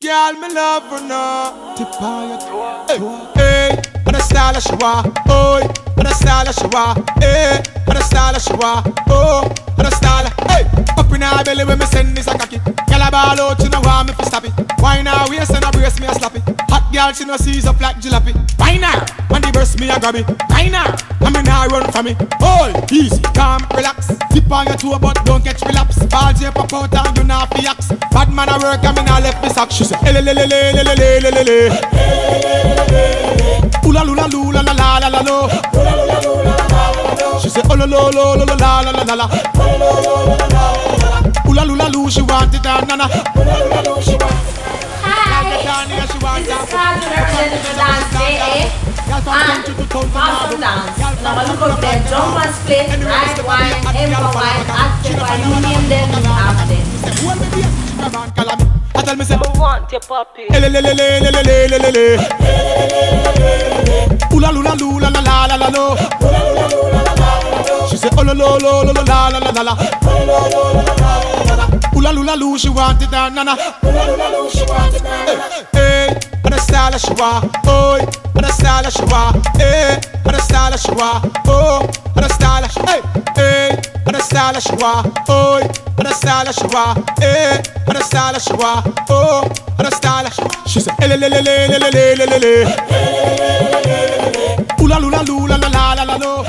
girl, me love her now. Tip on your toe. Hey, on the style of she want. Oh, on the style of she want. Hey, on the style of she want. Oh, on the style. Hey, up in her belly when me send this a cocky. Girl a ball out, you know want me to stop it. Why now waist and a brace me a slap it. Hot girl, she no seize up like jalopy. Why now? When the breast me a grab it. Why now? I mean I run for me. Hold, easy, calm, relax. Tip on your toe but don't catch relapse. Balls you pop out and you not fi axe. Bad man a work and me not left me sack. She say elelelelelelelelele. Oola lula lula la la la la lo. She say oh lo lo lo lo la la la la la. Oola lula lu, she want it and nana. This is Carl representing the dance day, and awesome dance. Now look up there, jump and split, right wine, ever wine, active wine, you name them, you have them. I want your puppy. Oola lula lula la la la la lo. She say oh lo lo lo lo la la la la la. Oola lula lu, she want it and nana. Hey, on the style of she want. Oh, on the style of she want. Hey, on the style of she want. Oh, on the style of hey, hey, on the style of she want. Oh, on the style of she want. Hey, on the style of she want. Oh, on the style of she say elelelelelelelele. Oola lula lula la la la la lo.